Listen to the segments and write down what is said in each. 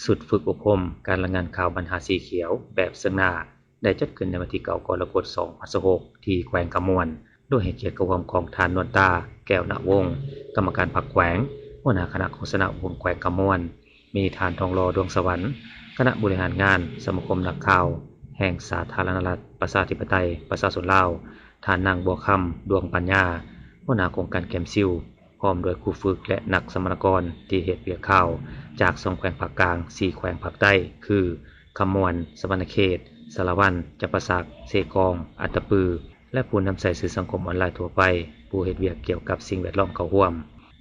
สุดฝึกอบรมการรายงานข่าวบรรหาสีเขียวแบบซึ่งหน้าได้จัดขึ้นในวันที่9กรกฎาคม2026ที่แขวงกำมวนโดยให้เกียรติกับความของทานนวลตาแก้วณวงศ์กรรมการพรรคแขวงหัวหน้าคณะโฆษณาอุบลแขวงกำมวนมีทานทองรอดวงสวรรค์คณะบริหารงานสมาคมนักข่าวแห่งสาธารณรัฐประชาธิปไตยประชาชนลาวทานนางบัวคำดวงปัญญาหัวหน้าโครงการแคมซิลพร้อมด้วยครูฝึกและนักสมรกรที่เฮ็ดเวียกข่าวจาก2แขวงภาคกลาง4แขวงภาคใต้คือคำมวนสวรรณเขตสารวันจัปสักเสกองอัตตปือและผู้นำใส่สื่อสังคมออนไลน์ทั่วไปผู้เฮ็ดเวียกเกี่ยวกับสิ่งแวดล้อมเข้าร่วม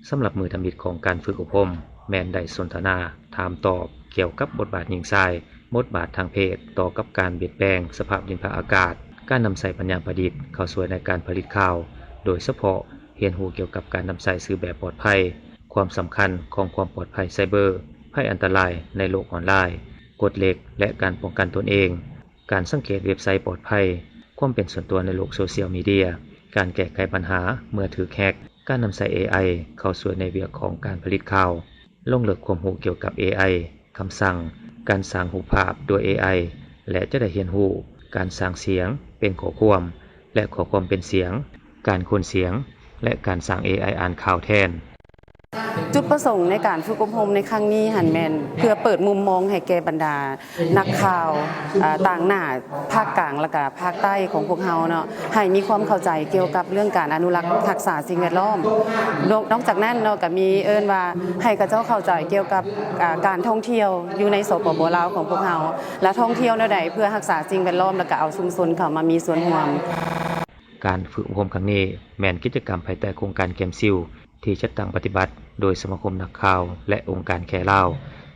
สำหรับมือทำอิฐของการฝึกอบรมแม่นได้สนทนาถามตอบเกี่ยวกับบทบาทหญิงชายบทบาททางเพศต่อกับการเปลี่ยนแปลงสภาพดินฟ้าอากาศการนำใส่ปัญญาประดิษฐ์เข้าสู่ในการผลิตข่าวโดยเฉพาะเรียนรู้เกี่ยวกับการนำใส่สื่อแบบปลอดภัยความสำคัญของความปลอดภัยไซเบอร์ภัยอันตรายในโลกออนไลน์กฎเหล็กและการป้องกันตนเองการสังเกตเว็บไซต์ปลอดภัยความเป็นส่วนตัวในโลกโซเชียลมีเดียการแก้ไขปัญหาเมื่อถูกแฮกการนำใส่ AI เข้าสู่ในเวียกของการผลิตข่าวลงลึกความรู้เกี่ยวกับ AI คำสั่งการสร้างรูปภาพด้วย AI และจะได้เรียนรู้การสร้างเสียงเป็นข้อความและข้อความเป็นเสียงการโคนเสียงและการสร้าง AI อ่านข่าวแทนจุดประสงค์ในการฝึกอบรมในครั้งนี้หันแมนเพื่อเปิดมุมมองให้แก่บรรดานักข่าวต่างหน้าภาคกลางและก็ภาคใต้ของพวกเฮาเนาะให้มีความเข้าใจเกี่ยวกับเรื่องการอนุรักษ์รักษาสิ่งแวดล้อมนอกจากนั้นเนาะก็มีว่าให้กับเจ้าเข้าใจเกี่ยวกับการท่องเที่ยวอยู่ในสปป.ลาวของพวกเฮาและท่องเที่ยวแนวใดเพื่อรักษาสิ่งแวดล้อมและก็เอาชุมชนเข้ามามีส่วนร่วมการฝึกอบรมครั้งนี้แม่นกิจกรรมภายใต้โครงการแคมซิลที่จัดตั้งปฏิบัติโดยสมาคมนักข่าวและองค์การแคลาว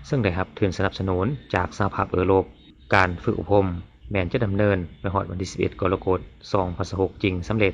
ซึ่งได้รับทุนสนับสนุนจากสหภาพยุโรปการฝึกอบรมแม่นจะดำเนินไปฮอดวันที่11กรกฎาคม2026จริงสำเร็จ